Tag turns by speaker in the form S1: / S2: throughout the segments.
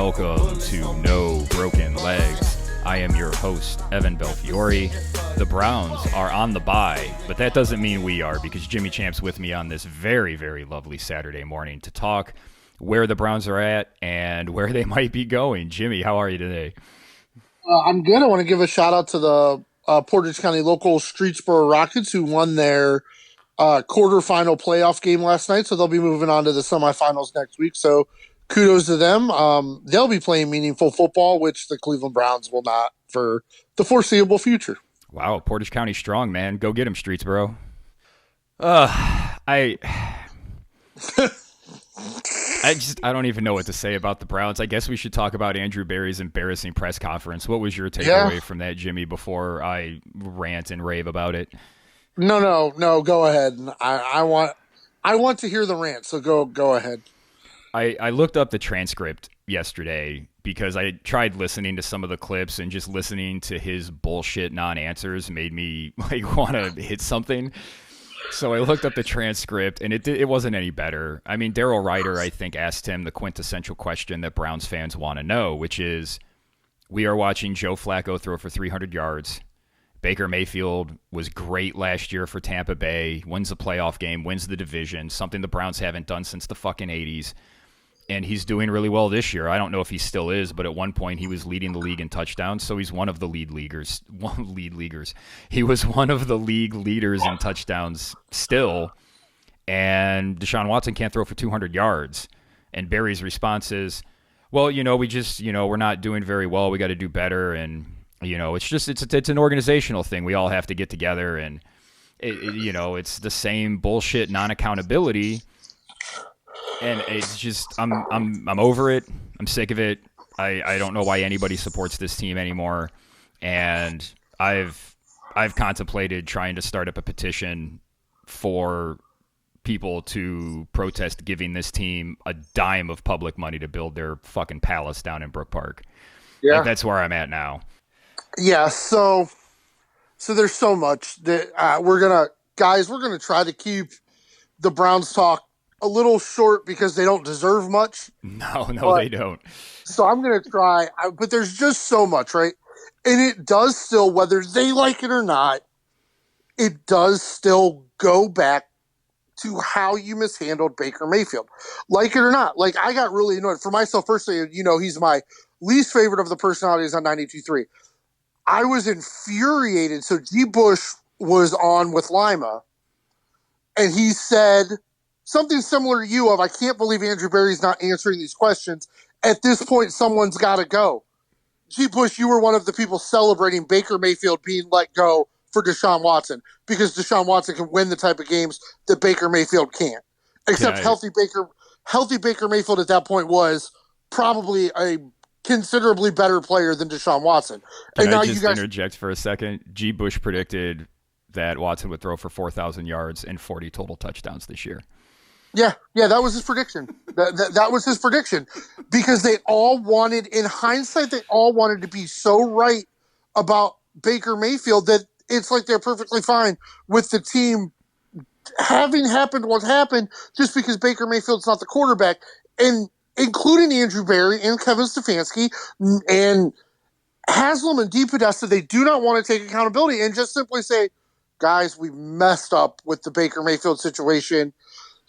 S1: welcome to No Broken Legs. I am your host, Evan Belfiore. The Browns are on the bye, but that doesn't mean we are, because Jimmy Champ's with me on this very, very lovely Saturday morning to talk where the Browns are at and where they might be going. Jimmy, how are you today?
S2: I'm good. I want to give a shout out to the Portage County local Streetsboro Rockets, who won their quarterfinal playoff game last night. So they'll be moving on to the semifinals next week. So kudos to them. They'll be playing meaningful football, which the Cleveland Browns will not for the foreseeable future.
S1: Wow, Portage County strong, man. Go get him, Streetsboro. I don't even know what to say about the Browns. I guess we should talk about Andrew Berry's embarrassing press conference. What was your takeaway from that, Jimmy, before I rant and rave about it?
S2: No. Go ahead. I want to hear the rant. So go ahead.
S1: I looked up the transcript yesterday because I tried listening to some of the clips, and just listening to his bullshit non-answers made me want to hit something. So I looked up the transcript, and it wasn't any better. I mean, Daryl Ryder, I think, asked him the quintessential question that Browns fans want to know, which is, we are watching Joe Flacco throw for 300 yards. Baker Mayfield was great last year for Tampa Bay, wins the playoff game, wins the division, something the Browns haven't done since the fucking 80s. And he's doing really well this year. I don't know if he still is, but at one point he was leading the league in touchdowns, so he's one of the lead leaguers. He was one of the league leaders in touchdowns still, and Deshaun Watson can't throw for 200 yards. And Barry's response is, well, we're not doing very well. We got to do better, and it's an organizational thing. We all have to get together, and it's the same bullshit non-accountability. And it's just, I'm over it. I'm sick of it. I don't know why anybody supports this team anymore. And I've contemplated trying to start up a petition for people to protest giving this team a dime of public money to build their fucking palace down in Brook Park. Yeah, that's where I'm at now.
S2: Yeah. So there's so much that we're gonna try to keep the Browns talk a little short because they don't deserve much.
S1: No, they don't.
S2: So I'm going to try, but there's just so much, right? And it does still, whether they like it or not, it does still go back to how you mishandled Baker Mayfield. Like it or not. I got really annoyed. For myself, personally, he's my least favorite of the personalities on 92.3. I was infuriated. So G. Bush was on with Lima, and he said something similar to you of, I can't believe Andrew Berry's not answering these questions. At this point, someone's got to go. G. Bush, you were one of the people celebrating Baker Mayfield being let go for Deshaun Watson, because Deshaun Watson can win the type of games that Baker Mayfield can't. Except healthy Baker Mayfield at that point was probably a considerably better player than Deshaun Watson.
S1: Can I just interject for a second? G. Bush predicted that Watson would throw for 4,000 yards and 40 total touchdowns this year.
S2: Yeah, that was his prediction. That was his prediction, because they all wanted, in hindsight, to be so right about Baker Mayfield that it's like they're perfectly fine with the team having happened what happened just because Baker Mayfield's not the quarterback, and including Andrew Berry and Kevin Stefanski and Haslam and DePodesta, they do not want to take accountability and just simply say, guys, we messed up with the Baker Mayfield situation.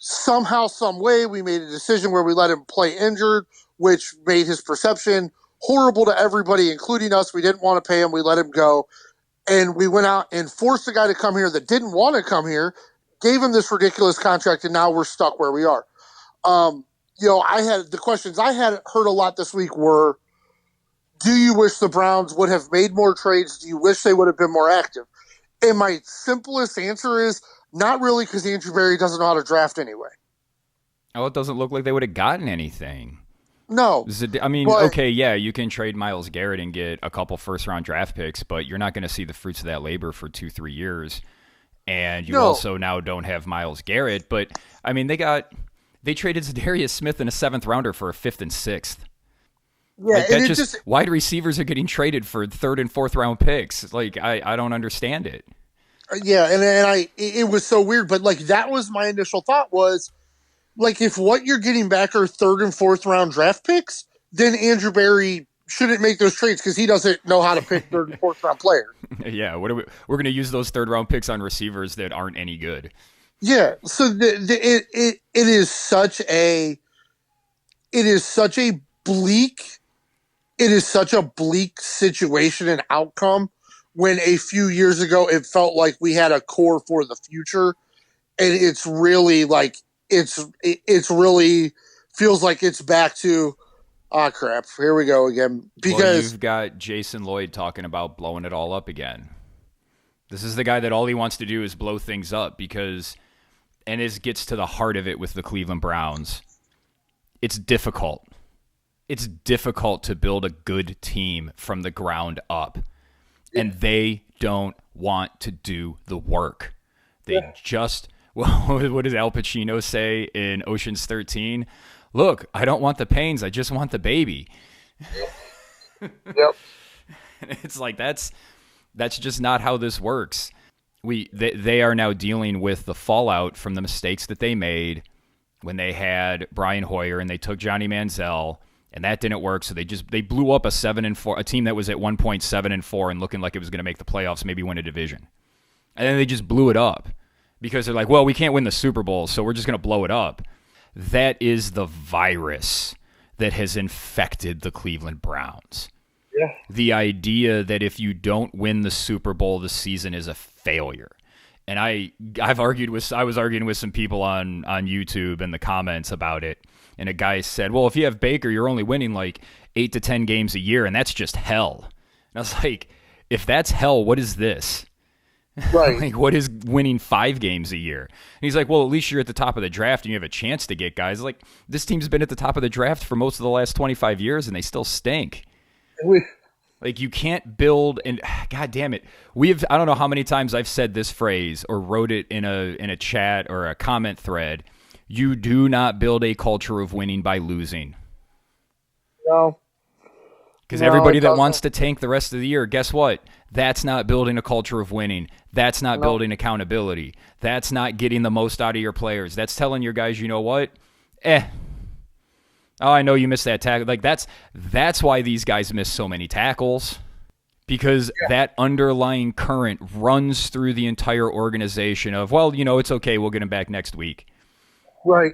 S2: Somehow, some way, we made a decision where we let him play injured, which made his perception horrible to everybody, including us. We didn't want to pay him. We let him go. And we went out and forced a guy to come here that didn't want to come here, gave him this ridiculous contract, and now we're stuck where we are. The questions I had heard a lot this week were, do you wish the Browns would have made more trades? Do you wish they would have been more active? And my simplest answer is, not really, because Andrew Berry doesn't know how to draft anyway.
S1: Oh, it doesn't look like they would have gotten anything.
S2: No.
S1: You can trade Myles Garrett and get a couple first-round draft picks, but you're not going to see the fruits of that labor for 2-3 years. And you also now don't have Myles Garrett. But, I mean, they traded Zadarius Smith in a 7th-rounder for a 5th and 6th.
S2: Yeah,
S1: wide receivers are getting traded for 3rd and 4th-round picks. I don't understand it.
S2: Yeah, and it was so weird, but that was my initial thought was, if what you're getting back are 3rd and 4th round draft picks, then Andrew Berry shouldn't make those trades because he doesn't know how to pick third and fourth round players.
S1: Yeah, we're going to use those third round picks on receivers that aren't any good.
S2: Yeah, so it is such a bleak situation and outcome when a few years ago it felt like we had a core for the future, and it's really like it's really feels like it's back to crap, here we go again. Because
S1: you've got Jason Lloyd talking about blowing it all up again. This is the guy that all he wants to do is blow things up because, and it gets to the heart of it with the Cleveland Browns. It's difficult. It's difficult to build a good team from the ground up. And they don't want to do the work. They just, well, what does Al Pacino say in Ocean's 13? Look, I don't want the pains. I just want the baby.
S2: Yep.
S1: It's like, that's just not how this works. They are now dealing with the fallout from the mistakes that they made when they had Brian Hoyer and they took Johnny Manziel, and that didn't work. So they blew up a 7-4, a team that was at one point 7-4 and looking like it was going to make the playoffs, maybe win a division. And then they just blew it up because they're like, well, we can't win the Super Bowl, so we're just going to blow it up. That is the virus that has infected the Cleveland Browns.
S2: Yeah.
S1: The idea that if you don't win the Super Bowl, the season is a failure. And I was arguing with some people on YouTube in the comments about it. And a guy said, well, if you have Baker, you're only winning like 8 to 10 games a year, and that's just hell. And I was like, if that's hell, what is this?
S2: Right.
S1: Like, what is winning 5 games a year? And he's like, well, at least you're at the top of the draft and you have a chance to get guys. Like, this team's been at the top of the draft for most of the last 25 years, and they still stink. Like, you can't build, and God damn it, I don't know how many times I've said this phrase or wrote it in a chat or a comment thread. You do not build a culture of winning by losing.
S2: No.
S1: Because everybody that wants to tank the rest of the year, guess what? That's not building a culture of winning. That's not building accountability. That's not getting the most out of your players. That's telling your guys, you know what? Oh, I know you missed that tackle. Like, that's why these guys miss so many tackles. Because that underlying current runs through the entire organization of, well, you know, it's okay, we'll get him back next week.
S2: Right.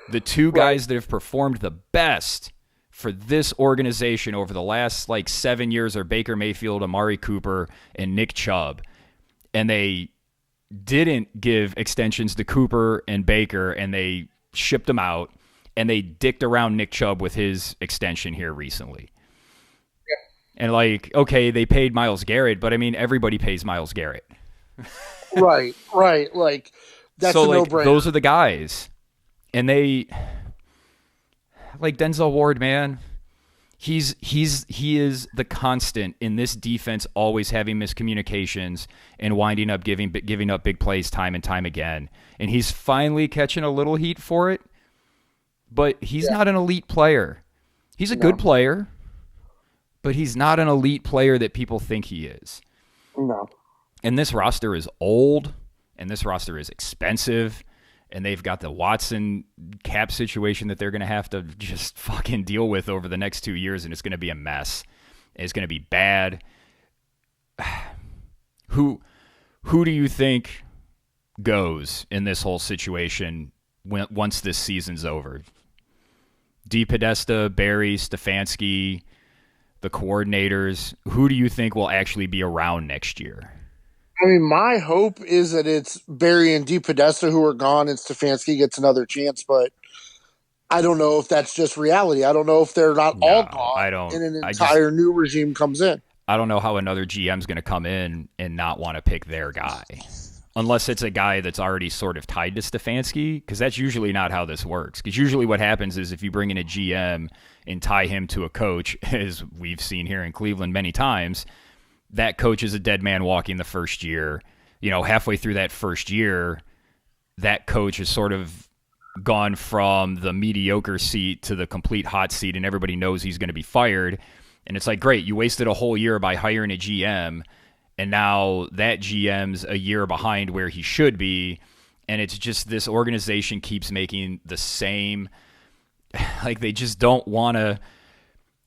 S1: The two guys that have performed the best for this organization over the last, 7 years are Baker Mayfield, Amari Cooper, and Nick Chubb. And they didn't give extensions to Cooper and Baker, and they shipped them out. And they dicked around Nick Chubb with his extension here recently. Yeah. And okay, they paid Myles Garrett, but I mean, everybody pays Myles Garrett.
S2: Right. Like, that's a no-brainer.
S1: Those are the guys. And they, Denzel Ward, man, he is the constant in this defense, always having miscommunications and winding up giving up big plays time and time again. And he's finally catching a little heat for it. But he's not an elite player. He's a good player, but he's not an elite player that people think he is.
S2: No.
S1: And this roster is old, and this roster is expensive, and they've got the Watson cap situation that they're going to have to just fucking deal with over the next 2 years, and it's going to be a mess. It's going to be bad. Who do you think goes in this whole situation once this season's over? DePodesta, Barry, Stefanski, the coordinators. Who do you think will actually be around next year?
S2: I mean, my hope is that it's Barry and DePodesta who are gone and Stefanski gets another chance, but I don't know if that's just reality. I don't know if they're not all gone and an entire new regime comes in.
S1: I don't know how another GM's going to come in and not want to pick their guy. Unless it's a guy that's already sort of tied to Stefanski, because that's usually not how this works. Because usually what happens is if you bring in a GM and tie him to a coach, as we've seen here in Cleveland many times, that coach is a dead man walking the first year. You know, halfway through that first year, that coach has sort of gone from the mediocre seat to the complete hot seat, and everybody knows he's going to be fired. And it's like, great, you wasted a whole year by hiring a GM, and now that GM's a year behind where he should be, and it's just this organization keeps making the same, they just don't want to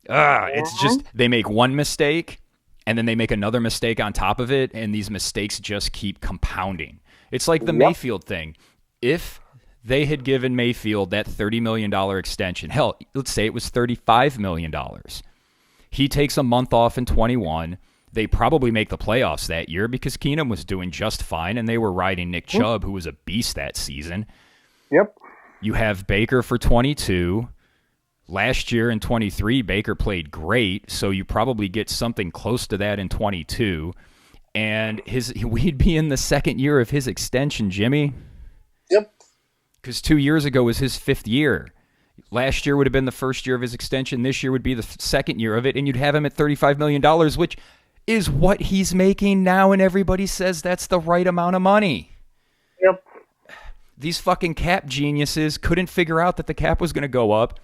S1: It's just they make one mistake and then they make another mistake on top of it, and these mistakes just keep compounding. It's like the
S2: Yep.
S1: Mayfield thing. If they had given Mayfield that $30 million extension, hell, let's say it was $35 million. He takes a month off in 21. They probably make the playoffs that year because Keenum was doing just fine and they were riding Nick Chubb, who was a beast that season.
S2: Yep.
S1: You have Baker for 22. Last year in 23, Baker played great, so you probably get something close to that in 22. And we'd be in the second year of his extension, Jimmy,
S2: Yep.
S1: because 2 years ago was his fifth year. Last year would have been the first year of his extension. This year would be the second year of it, and you'd have him at $35 million, which is what he's making now, and everybody says that's the right amount of money.
S2: Yep.
S1: These fucking cap geniuses couldn't figure out that the cap was going to go up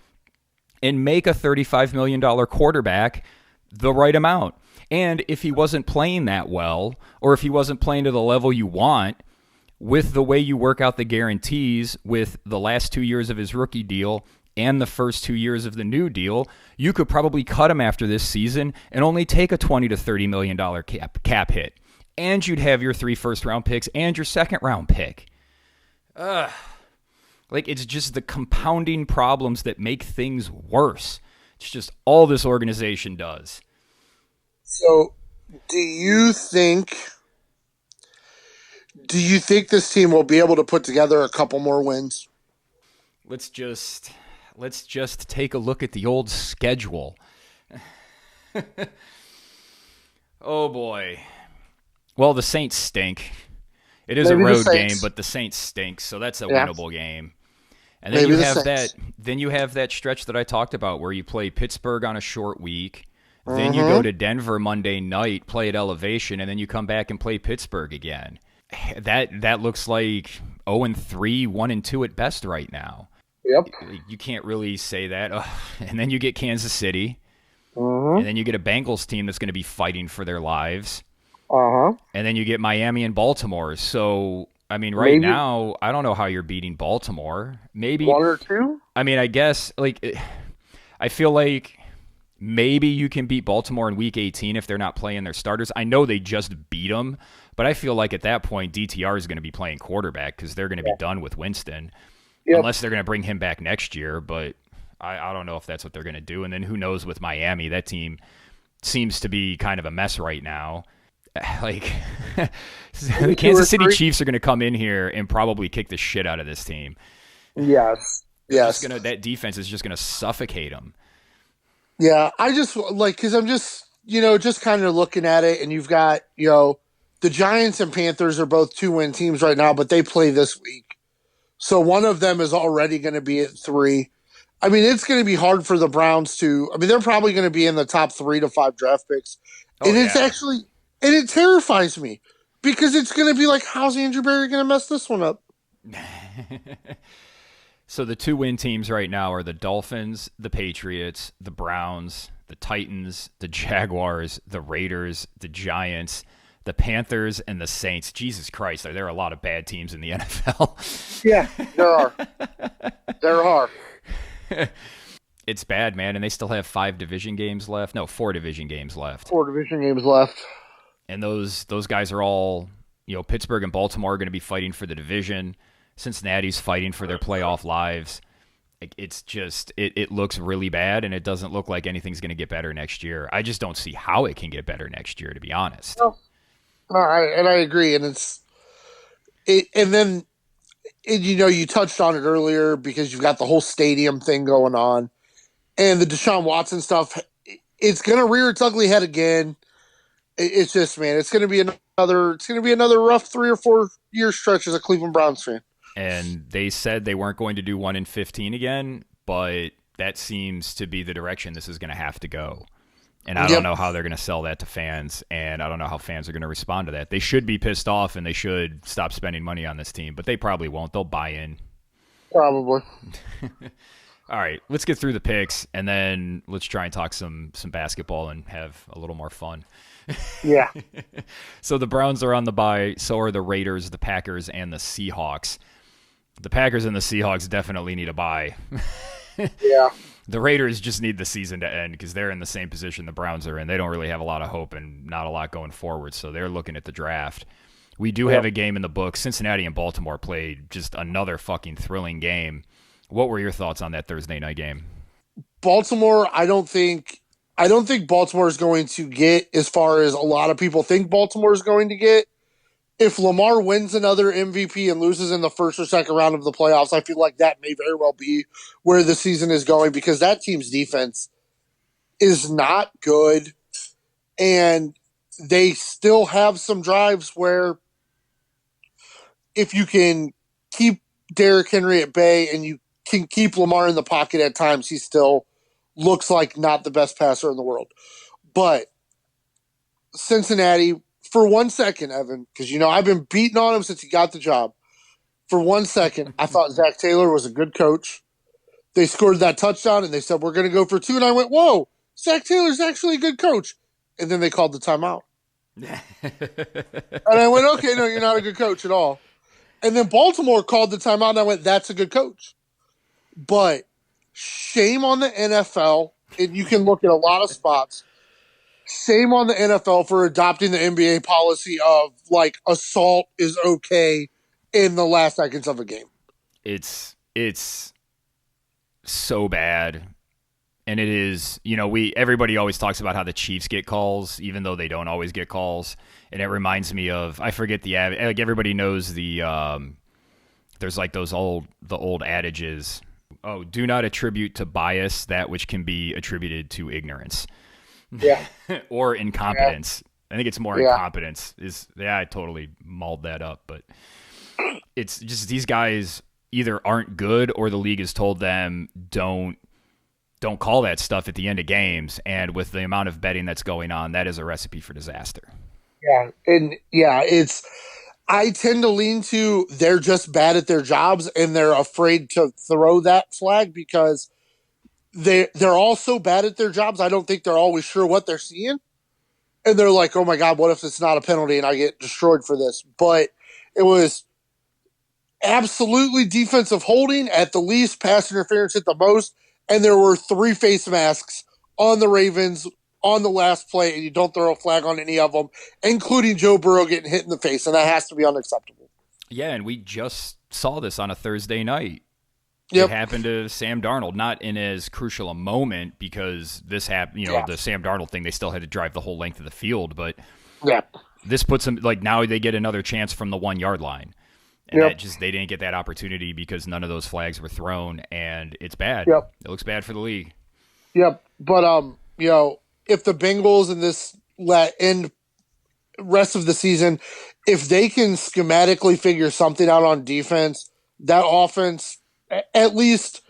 S1: and make a $35 million quarterback the right amount. And if he wasn't playing that well, or if he wasn't playing to the level you want, with the way you work out the guarantees with the last 2 years of his rookie deal and the first 2 years of the new deal, you could probably cut him after this season and only take a $20 to $30 million cap hit. And you'd have your 3 first-round picks and your second-round pick. Like, it's just the compounding problems that make things worse. It's just all this organization does.
S2: So, do you think this team will be able to put together a couple more wins?
S1: Let's just take a look at the old schedule. Oh boy. Well, the Saints stink. It is
S2: Maybe
S1: a
S2: the
S1: road game,
S2: Saints.
S1: but the Saints stink, so that's a
S2: Yeah.
S1: winnable game. And then
S2: Maybe
S1: you
S2: the
S1: have
S2: Saints.
S1: that stretch that I talked about where you play Pittsburgh on a short week. Then you go to Denver Monday night, play at elevation, and then you come back and play Pittsburgh again. That looks like 0-3, 1-2 at best right now.
S2: Yep.
S1: You can't really say that. Ugh. And then you get Kansas City,
S2: Uh
S1: and then you get a Bengals team that's going to be fighting for their lives,
S2: huh.
S1: and then you get Miami and Baltimore. So, I mean, right
S2: Maybe
S1: now, I don't know how you're beating Baltimore. Maybe,
S2: one or two.
S1: I mean, I guess, I feel like maybe you can beat Baltimore in Week 18 if they're not playing their starters. I know they just beat them, but I feel like at that point, DTR is going to be playing quarterback because they're going to be done with Winston.
S2: Yep.
S1: Unless they're going to bring him back next year, but I don't know if that's what they're going to do. And then who knows with Miami? That team seems to be kind of a mess right now. Like, the Kansas City Chiefs are going to come in here and probably kick the shit out of this team.
S2: Yes. Yes.
S1: That defense is just going to suffocate them.
S2: Yeah. I just because I'm just kind of looking at it, and you've got the Giants and Panthers are both 2-win teams right now, but they play this week. So one of them is already going to be at 3. I mean, it's going to be hard for the Browns to. I mean, they're probably going to be in the top 3 to 5 draft picks, and it's actually, and it terrifies me because it's going to be like, how's Andrew Berry going to mess this one up?
S1: So the 2-win teams right now are the Dolphins, the Patriots, the Browns, the Titans, the Jaguars, the Raiders, the Giants, the Panthers, and the Saints. Jesus Christ, there are a lot of bad teams in the NFL.
S2: Yeah, there are. There are.
S1: It's bad, man, and they still have 4 division games left. 4 division games left.
S2: 4 division games left.
S1: And those guys are all, Pittsburgh and Baltimore are going to be fighting for the division. Cincinnati's fighting for their playoff lives. It's just, it looks really bad, and it doesn't look like anything's going to get better next year. I just don't see how it can get better next year, to be honest.
S2: No. And I agree, and and then you touched on it earlier because you've got the whole stadium thing going on, and the Deshaun Watson stuff. It's going to rear its ugly head again. It's just, man, it's going to be another rough 3 or 4 year stretch as a Cleveland Browns fan.
S1: And they said they weren't going to do 1-15 again, but that seems to be the direction this is going to have to go. And I don't know how they're going to sell that to fans, and I don't know how fans are going to respond to that. They should be pissed off, and they should stop spending money on this team, but they probably won't. They'll buy in.
S2: Probably.
S1: All right, let's get through the picks, and then let's try and talk some basketball and have a little more fun.
S2: Yeah.
S1: So the Browns are on the bye. So are the Raiders, the Packers, and the Seahawks. The Packers and the Seahawks definitely need a bye.
S2: Yeah.
S1: The Raiders just need the season to end because they're in the same position the Browns are in. They don't really have a lot of hope and not a lot going forward, so they're looking at the draft. We do have a game in the book. Cincinnati and Baltimore played just another fucking thrilling game. What were your thoughts on that Thursday night game?
S2: Baltimore, I don't think Baltimore is going to get as far as a lot of people think Baltimore is going to get. If Lamar wins another MVP and loses in the first or second round of the playoffs, I feel like that may very well be where the season is going because that team's defense is not good. And they still have some drives where if you can keep Derrick Henry at bay and you can keep Lamar in the pocket at times, he still looks like not the best passer in the world. But Cincinnati, for 1 second, Evan, because I've been beating on him since he got the job. For 1 second, I thought Zach Taylor was a good coach. They scored that touchdown, and they said, we're going to go for 2. And I went, whoa, Zach Taylor's actually a good coach. And then they called the timeout. And I went, okay, no, you're not a good coach at all. And then Baltimore called the timeout, and I went, that's a good coach. But shame on the NFL, and you can look at a lot of spots. Shame on the NFL for adopting the NBA policy of, assault is okay in the last seconds of a game.
S1: It's so bad. And it is, everybody always talks about how the Chiefs get calls, even though they don't always get calls. And it reminds me of, I forget everybody knows there's the old adages. Oh, do not attribute to bias that which can be attributed to ignorance.
S2: Yeah.
S1: Or incompetence. Yeah. I think it's more incompetence. I totally mauled that up. But it's just these guys either aren't good or the league has told them don't call that stuff at the end of games. And with the amount of betting that's going on, that is a recipe for disaster.
S2: Yeah. And I tend to lean to they're just bad at their jobs and they're afraid to throw that flag because they're all so bad at their jobs. I don't think they're always sure what they're seeing. And they're like, oh my God, what if it's not a penalty and I get destroyed for this? But it was absolutely defensive holding at the least, pass interference at the most. And there were 3 face masks on the Ravens on the last play, and you don't throw a flag on any of them, including Joe Burrow getting hit in the face, and that has to be unacceptable.
S1: Yeah, and we just saw this on a Thursday night.
S2: Yep.
S1: It happened to Sam Darnold, not in as crucial a moment because this happened, the Sam Darnold thing, they still had to drive the whole length of the field, but this puts them, now they get another chance from the 1 yard line. And they didn't get that opportunity because none of those flags were thrown, and it's bad.
S2: Yep.
S1: It looks bad for the league.
S2: Yep. But if the Bengals in this end rest of the season, if they can schematically figure something out on defense, that offense, at least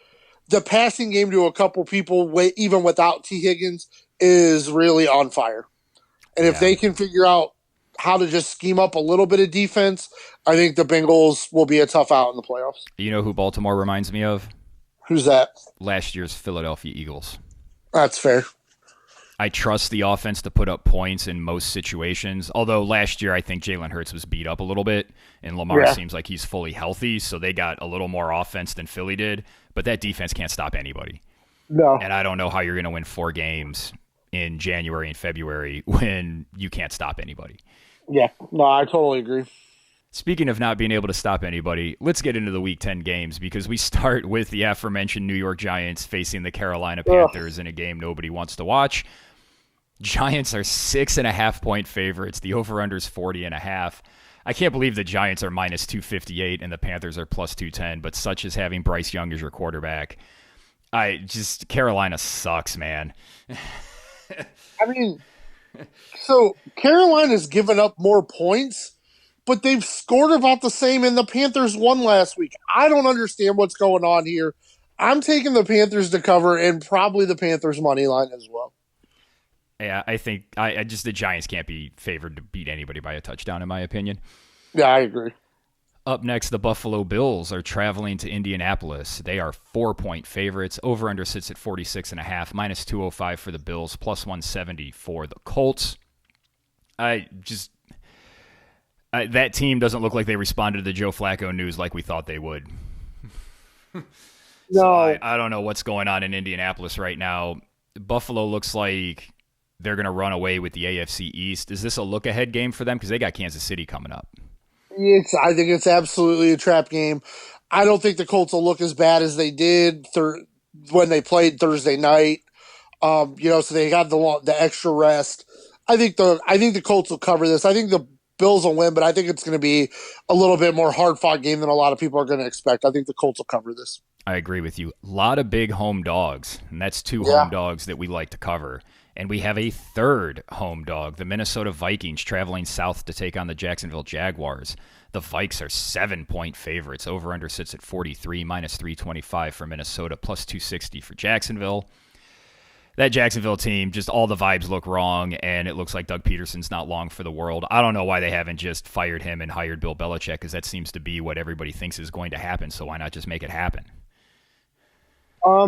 S2: the passing game to a couple people, even without T. Higgins, is really on fire. And if they can figure out how to just scheme up a little bit of defense, I think the Bengals will be a tough out in the playoffs.
S1: You know who Baltimore reminds me of?
S2: Who's that?
S1: Last year's Philadelphia Eagles.
S2: That's fair.
S1: I trust the offense to put up points in most situations. Although last year I think Jalen Hurts was beat up a little bit, and Lamar seems like he's fully healthy, so they got a little more offense than Philly did. But that defense can't stop anybody.
S2: No.
S1: And I don't know how you're going to win 4 games in January and February when you can't stop anybody.
S2: Yeah, no, I totally agree.
S1: Speaking of not being able to stop anybody, let's get into the Week 10 games because we start with the aforementioned New York Giants facing the Carolina Panthers in a game nobody wants to watch. Giants are 6.5-point favorites. The over-under is 40.5. I can't believe the Giants are minus 258 and the Panthers are plus 210, but such as having Bryce Young as your quarterback. Carolina sucks, man.
S2: I mean, so Carolina's given up more points, but they've scored about the same, and the Panthers won last week. I don't understand what's going on here. I'm taking the Panthers to cover and probably the Panthers money line as well.
S1: Yeah, I think the Giants can't be favored to beat anybody by a touchdown, in my opinion.
S2: Yeah, I agree.
S1: Up next, the Buffalo Bills are traveling to Indianapolis. They are 4-point favorites. Over-under sits at 46.5, minus 205 for the Bills, plus 170 for the Colts. That team doesn't look like they responded to the Joe Flacco news like we thought they would. So
S2: No.
S1: I don't know what's going on in Indianapolis right now. Buffalo looks like they're going to run away with the AFC East. Is this a look ahead game for them? Because they got Kansas City coming up.
S2: I think it's absolutely a trap game. I don't think the Colts will look as bad as they did when they played Thursday night. So they got the extra rest. I think the Colts will cover this. I think the Bills will win, but I think it's going to be a little bit more hard fought game than a lot of people are going to expect. I think the Colts will cover this.
S1: I agree with you. A lot of big home dogs, and that's two
S2: Yeah.
S1: home dogs that we like to cover. And we have a third home dog, the Minnesota Vikings, traveling south to take on the Jacksonville Jaguars. The Vikes are 7-point favorites. Over under sits at 43, minus 325 for Minnesota, plus 260 for Jacksonville. That Jacksonville team, just all the vibes look wrong, and it looks like Doug Peterson's not long for the world. I don't know why they haven't just fired him and hired Bill Belichick, because that seems to be what everybody thinks is going to happen, so why not just make it happen?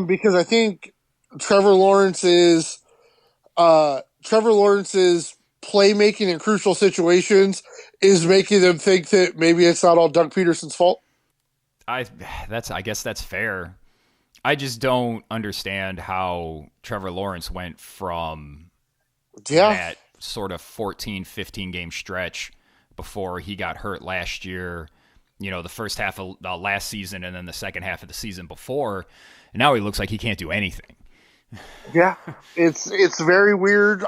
S2: Because I think Trevor Lawrence's Trevor Lawrence's playmaking in crucial situations is making them think that maybe it's not all Doug Peterson's fault.
S1: I guess that's fair. I just don't understand how Trevor Lawrence went from
S2: Yeah.
S1: that sort of 14, 15 game stretch before he got hurt last year, the first half of last season and then the second half of the season before. And now he looks like he can't do anything.
S2: Yeah. It's very weird.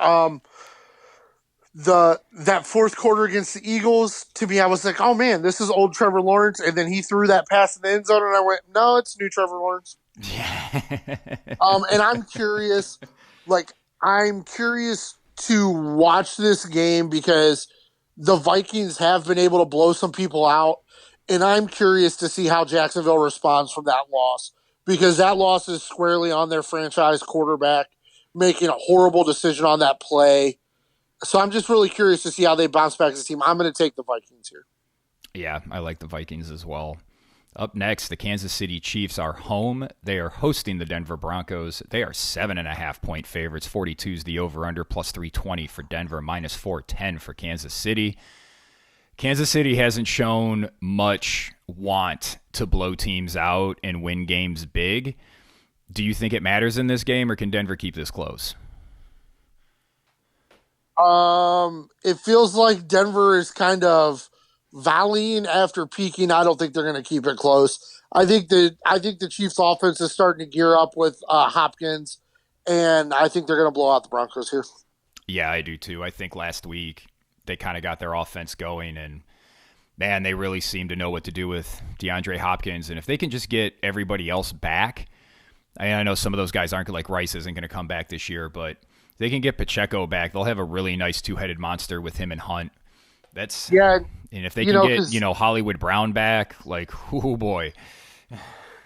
S2: That fourth quarter against the Eagles, to me, I was like, oh man, this is old Trevor Lawrence, and then he threw that pass in the end zone, and I went, no, it's new Trevor Lawrence.
S1: Yeah.
S2: And I'm curious to watch this game because the Vikings have been able to blow some people out, and I'm curious to see how Jacksonville responds from that loss because that loss is squarely on their franchise quarterback making a horrible decision on that play. So I'm just really curious to see how they bounce back as a team. I'm going to take the Vikings here.
S1: Yeah, I like the Vikings as well. Up next, the Kansas City Chiefs are home. They are hosting the Denver Broncos. They are 7.5-point favorites. 42 is the over-under, plus 320 for Denver, minus 410 for Kansas City. Kansas City hasn't shown much want to blow teams out and win games big. Do you think it matters in this game, or can Denver keep this close?
S2: It feels like Denver is kind of valleying after peaking. I don't think they're going to keep it close. I think the Chiefs' offense is starting to gear up with Hopkins, and I think they're going to blow out the Broncos here.
S1: Yeah, I do too. I think last week they kind of got their offense going, and man, they really seem to know what to do with DeAndre Hopkins. And if they can just get everybody else back, I know some of those guys aren't, like Rice isn't going to come back this year, but they can get Pacheco back. They'll have a really nice two-headed monster with him and Hunt.
S2: Yeah,
S1: and if they can get Hollywood Brown back, like, oh boy.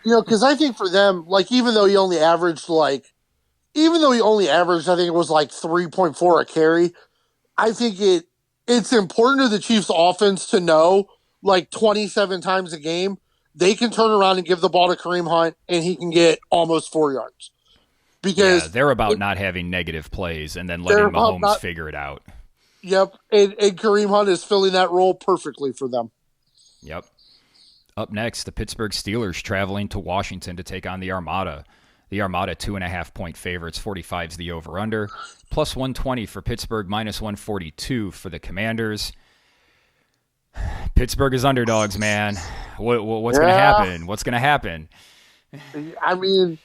S2: Because I think for them, like even though he only averaged, I think it was like 3.4 a carry. I think it's important to the Chiefs' offense to know, like 27 times a game, they can turn around and give the ball to Kareem Hunt, and he can get almost 4 yards. Because
S1: they're about not having negative plays and then letting Mahomes figure it out.
S2: Yep, and Kareem Hunt is filling that role perfectly for them.
S1: Yep. Up next, the Pittsburgh Steelers traveling to Washington to take on the Armada. The Armada 2.5-point favorites, 45 is the over-under, plus 120 for Pittsburgh, minus 142 for the Commanders. Pittsburgh is underdogs, man. What's going to happen? What's going to happen?
S2: I mean,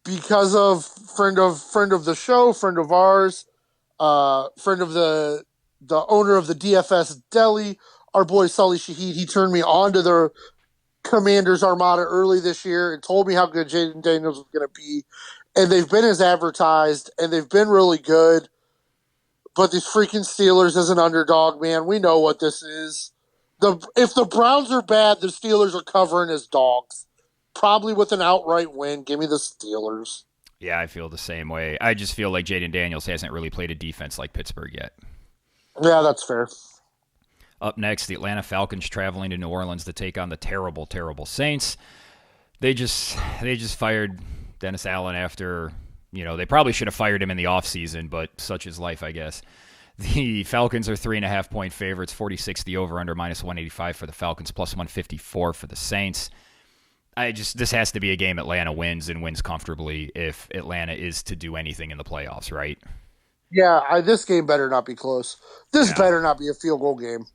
S2: because of friend of the show, friend of ours, friend of the owner of the DFS Deli, our boy Sully Shaheed, he turned me on to the Commanders Armada early this year and told me how good Jaden Daniels was going to be. And they've been as advertised, and they've been really good. But these freaking Steelers as an underdog, man, we know what this is. If the Browns are bad, the Steelers are covering as dogs. Probably with an outright win. Give me the Steelers.
S1: Yeah, I feel the same way. I just feel like Jaden Daniels hasn't really played a defense like Pittsburgh yet.
S2: Yeah, that's fair.
S1: Up next, the Atlanta Falcons traveling to New Orleans to take on the terrible, terrible Saints. They just fired Dennis Allen after, they probably should have fired him in the offseason, but such is life, I guess. The Falcons are 3.5-point favorites, 46 the over-under, minus 185 for the Falcons, plus 154 for the Saints. This has to be a game Atlanta wins and wins comfortably if Atlanta is to do anything in the playoffs, right?
S2: Yeah, this game better not be close. This
S1: Yeah.
S2: better not be a field goal game.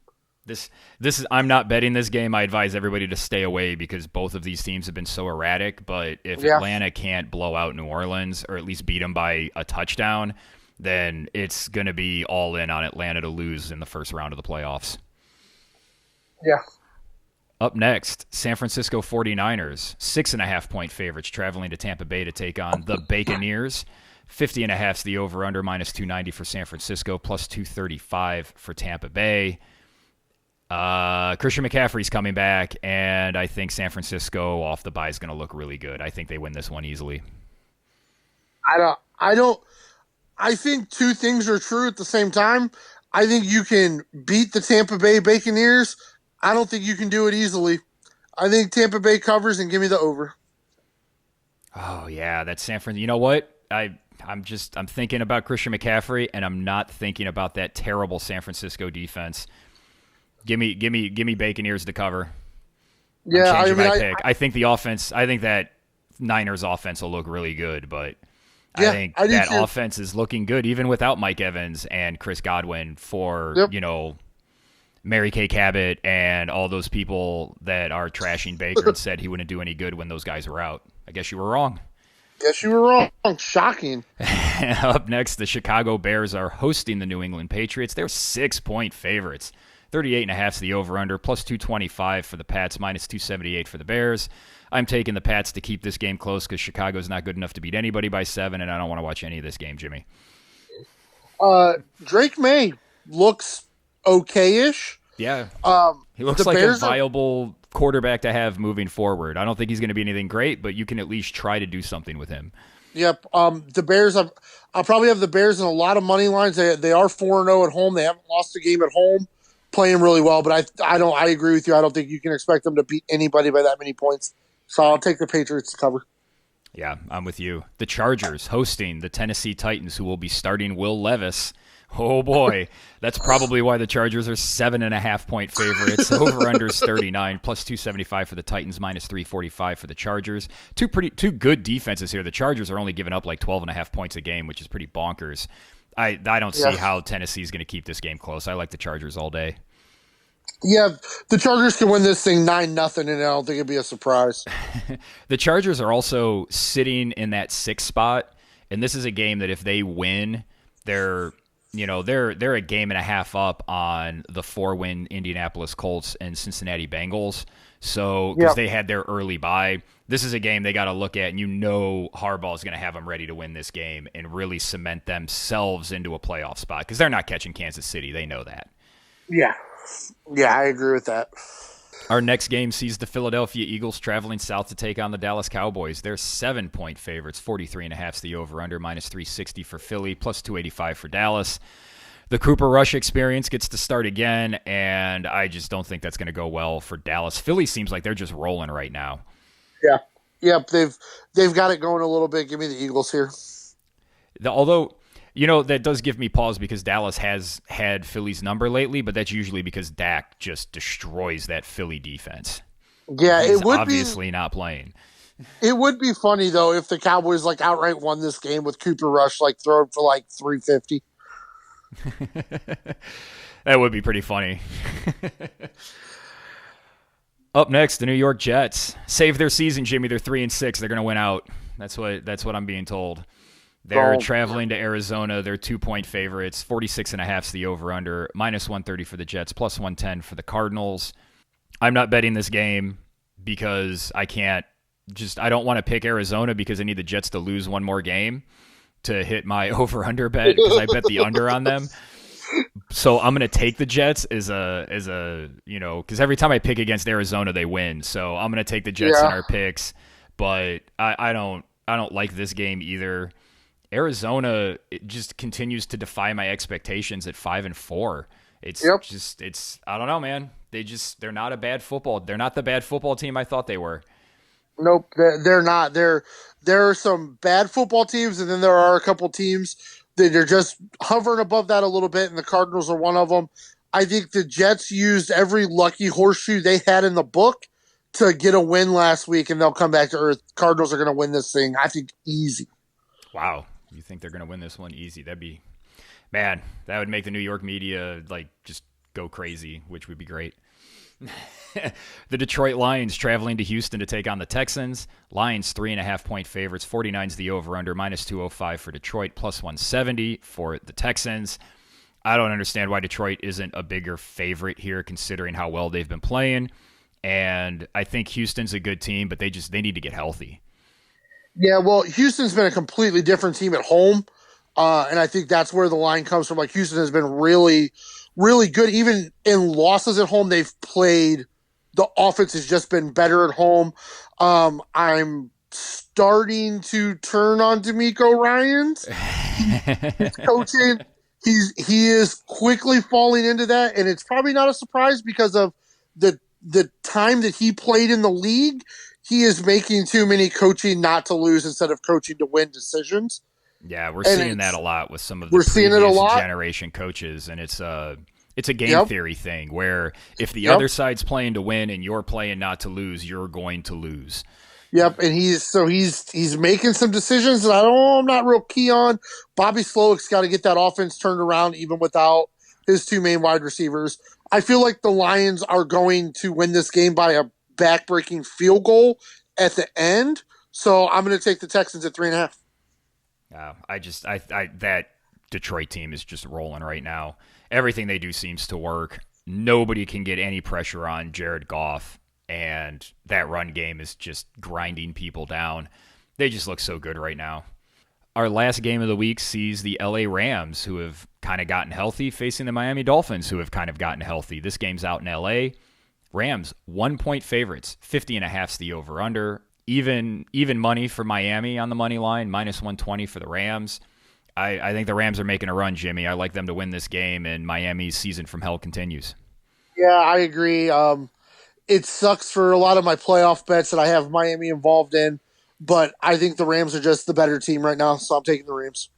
S1: This is I'm not betting this game. I advise everybody to stay away because both of these teams have been so erratic. But if Atlanta can't blow out New Orleans or at least beat them by a touchdown, then it's going to be all in on Atlanta to lose in the first round of the playoffs.
S2: Yeah.
S1: Up next, San Francisco 49ers, 6.5-point favorites traveling to Tampa Bay to take on the Buccaneers. 50.5 is the over-under, minus 290 for San Francisco, plus 235 for Tampa Bay. Christian McCaffrey's coming back, and I think San Francisco off the bye is going to look really good. I think they win this one easily.
S2: I think two things are true at the same time. I think you can beat the Tampa Bay Buccaneers. I don't think you can do it easily. I think Tampa Bay covers and give me the over.
S1: Oh yeah, that's San Francisco. You know what? I'm thinking about Christian McCaffrey, and I'm not thinking about that terrible San Francisco defense. Give me Buccaneers to cover.
S2: Yeah,
S1: I'm changing my pick. I think the offense. I think that Niners offense will look really good, but I think that offense is looking good even without Mike Evans and Chris Godwin for Mary Kay Cabot and all those people that are trashing Baker and said he wouldn't do any good when those guys were out. I guess you were wrong.
S2: Guess you were wrong. Shocking.
S1: Up next, the Chicago Bears are hosting the New England Patriots. They're 6-point favorites. 38.5 is the over-under, plus 225 for the Pats, minus 278 for the Bears. I'm taking the Pats to keep this game close because Chicago's not good enough to beat anybody by 7, and I don't want to watch any of this game, Jimmy.
S2: Drake May looks okay-ish.
S1: Yeah. He looks like a viable quarterback to have moving forward. I don't think he's going to be anything great, but you can at least try to do something with him.
S2: Yep. The Bears, I'll probably have the Bears in a lot of money lines. They are 4-0 at home. They haven't lost a game at home. Playing really well, but I agree with you. I don't think you can expect them to beat anybody by that many points. So I'll take the Patriots to cover.
S1: Yeah, I'm with you. The Chargers hosting the Tennessee Titans, who will be starting Will Levis. Oh boy, that's probably why the Chargers are 7.5-point favorites. Over/unders 39, plus 275 for the Titans, minus 345 for the Chargers. Two good defenses here. The Chargers are only giving up like 12.5 points a game, which is pretty bonkers. I don't see how Tennessee is going to keep this game close. I like the Chargers all day.
S2: Yeah, the Chargers can win this thing 9-0, and I don't think it'd be a surprise.
S1: The Chargers are also sitting in that 6th spot, and this is a game that if they win, they're a game and a half up on the 4-win Indianapolis Colts and Cincinnati Bengals. So because they had their early bye, this is a game they got to look at, and Harbaugh is going to have them ready to win this game and really cement themselves into a playoff spot because they're not catching Kansas City. They know that.
S2: Yeah, I agree with that.
S1: Our next game sees the Philadelphia Eagles traveling south to take on the Dallas Cowboys. They're 7-point favorites, 43.5 is the over/under, minus 360 for Philly, plus 285 for Dallas. The Cooper Rush experience gets to start again, and I just don't think that's going to go well for Dallas. Philly seems like they're just rolling right now.
S2: Yeah. Yep, they've got it going a little bit. Give me the Eagles here.
S1: Although, that does give me pause because Dallas has had Philly's number lately, but that's usually because Dak just destroys that Philly defense.
S2: Yeah,
S1: He's obviously not playing.
S2: It would be funny, though, if the Cowboys outright won this game with Cooper Rush throwing for 350.
S1: That would be pretty funny. Up next, the New York Jets save their season, Jimmy. They're 3-6. They're going to win out. That's what I'm being told. They're traveling to Arizona. They're 2-point favorites. 46.5 is the over/under. Minus 130 for the Jets. Plus 110 for the Cardinals. I'm not betting this game because I don't want to pick Arizona because I need the Jets to lose one more game to hit my over/under bet because I bet the under on them. So I'm going to take the Jets as a because every time I pick against Arizona, they win. So I'm going to take the Jets in our picks, but I don't like this game either. Arizona just continues to defy my expectations at 5-4. It's I don't know, man. They're not a bad football. They're not the bad football team I thought they were.
S2: Nope, they're not. There are some bad football teams, and then there are a couple teams They're just hovering above that a little bit, and the Cardinals are one of them. I think the Jets used every lucky horseshoe they had in the book to get a win last week, and they'll come back to earth. Cardinals are going to win this thing, I think, easy.
S1: Wow. You think they're going to win this one easy? Man, that would make the New York media like just go crazy, which would be great. The Detroit Lions traveling to Houston to take on the Texans. Lions 3.5-point favorites. 49's the over-under. Minus 205 for Detroit. Plus 170 for the Texans. I don't understand why Detroit isn't a bigger favorite here, considering how well they've been playing. And I think Houston's a good team, but they need to get healthy.
S2: Yeah, well, Houston's been a completely different team at home. And I think that's where the line comes from. Like, Houston has been really, really good. Even in losses at home, they've played. The offense has just been better at home. I'm starting to turn on D'Amico Ryans. He's coaching. He is quickly falling into that, and it's probably not a surprise because of the time that he played in the league. He is making too many coaching not to lose instead of coaching to win decisions.
S1: Yeah, we're seeing that a lot with some of the generation coaches, and it's a game theory thing where if the other side's playing to win and you're playing not to lose, you're going to lose.
S2: Yep, and he's making some decisions that I'm not real key on. Bobby Slowick's got to get that offense turned around even without his two main wide receivers. I feel like the Lions are going to win this game by a back-breaking field goal at the end, so I'm going to take the Texans at 3.5.
S1: That Detroit team is just rolling right now. Everything they do seems to work. Nobody can get any pressure on Jared Goff, and that run game is just grinding people down. They just look so good right now. Our last game of the week sees the LA Rams, who have kind of gotten healthy, facing the Miami Dolphins, who have kind of gotten healthy. This game's out in LA. Rams, 1-point favorites, 50.5's the over-under. Even money for Miami on the money line, minus 120 for the Rams. I think the Rams are making a run, Jimmy. I like them to win this game, and Miami's season from hell continues.
S2: Yeah, I agree. It sucks for a lot of my playoff bets that I have Miami involved in, but I think the Rams are just the better team right now, so I'm taking the Rams.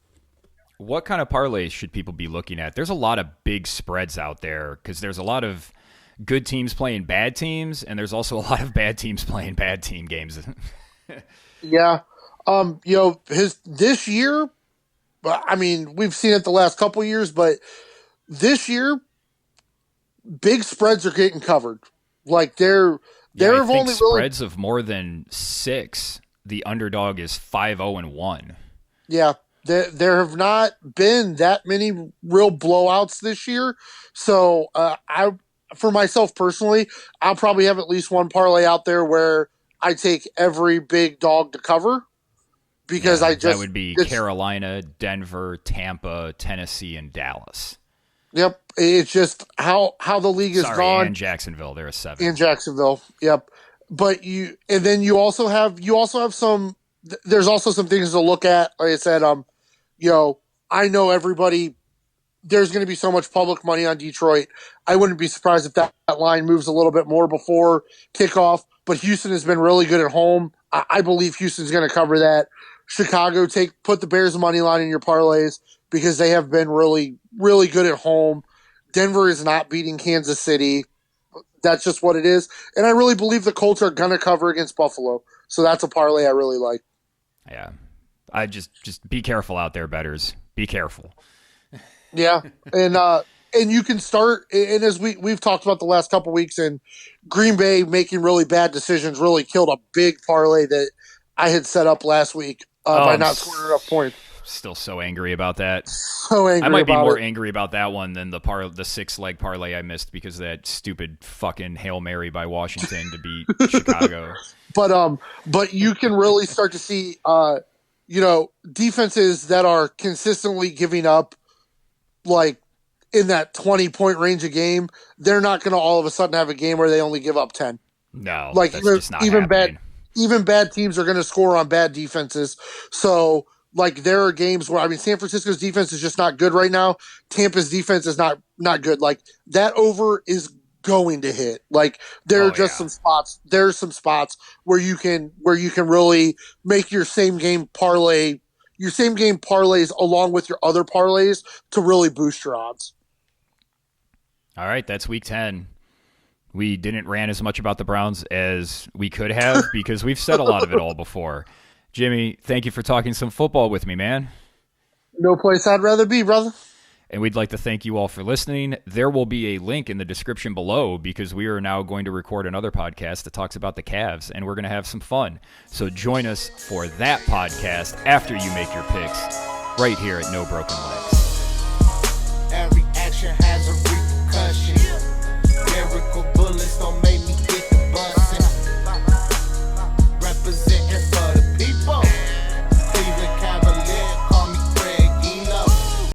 S1: What kind of parlays should people be looking at? There's a lot of big spreads out there because there's a lot of good teams playing bad teams, and there's also a lot of bad teams playing bad team games.
S2: Yeah. This year, I mean, we've seen it the last couple years, but this year, big spreads are getting covered. Like there have only
S1: spreads of more than 6. The underdog is 5-0-1.
S2: Yeah, there have not been that many real blowouts this year. So for myself personally, I'll probably have at least one parlay out there where I take every big dog to cover. Because that
S1: would be Carolina, Denver, Tampa, Tennessee, and Dallas.
S2: Yep, it's just how the league is gone.
S1: And Jacksonville, they're a 7.
S2: In Jacksonville, yep. But you also have some. There's also some things to look at. Like I said, I know everybody. There's going to be so much public money on Detroit. I wouldn't be surprised if that line moves a little bit more before kickoff. But Houston has been really good at home. I believe Houston's going to cover that. Chicago, put the Bears money line in your parlays because they have been really, really good at home. Denver is not beating Kansas City. That's just what it is. And I really believe the Colts are going to cover against Buffalo. So that's a parlay I really like.
S1: Yeah. I just be careful out there, bettors. Be careful.
S2: Yeah. And you can start, and as we've talked about the last couple weeks, and Green Bay making really bad decisions really killed a big parlay that I had set up last week. By not scoring enough points.
S1: Still so angry about that.
S2: So angry.
S1: I might be more angry about that one than the 6-leg parlay I missed because of that stupid fucking Hail Mary by Washington to beat Chicago.
S2: But you can really start to see, defenses that are consistently giving up, like in that 20-point range a game. They're not going to all of a sudden have a game where they only give up 10.
S1: No, like that's just not
S2: even
S1: happening.
S2: Even bad teams are going to score on bad defenses. So, like, there are games where, San Francisco's defense is just not good right now. Tampa's defense is not good. Like, that over is going to hit. Like, there are just some spots. There's some spots where you can really make your same game parlay, your same game parlays along with your other parlays to really boost your odds.
S1: All right, that's week 10. We didn't rant as much about the Browns as we could have because we've said a lot of it all before. Jimmy, thank you for talking some football with me, man.
S2: No place I'd rather be, brother.
S1: And we'd like to thank you all for listening. There will be a link in the description below because we are now going to record another podcast that talks about the Cavs, and we're going to have some fun. So join us for that podcast after you make your picks right here at No Broken Legs.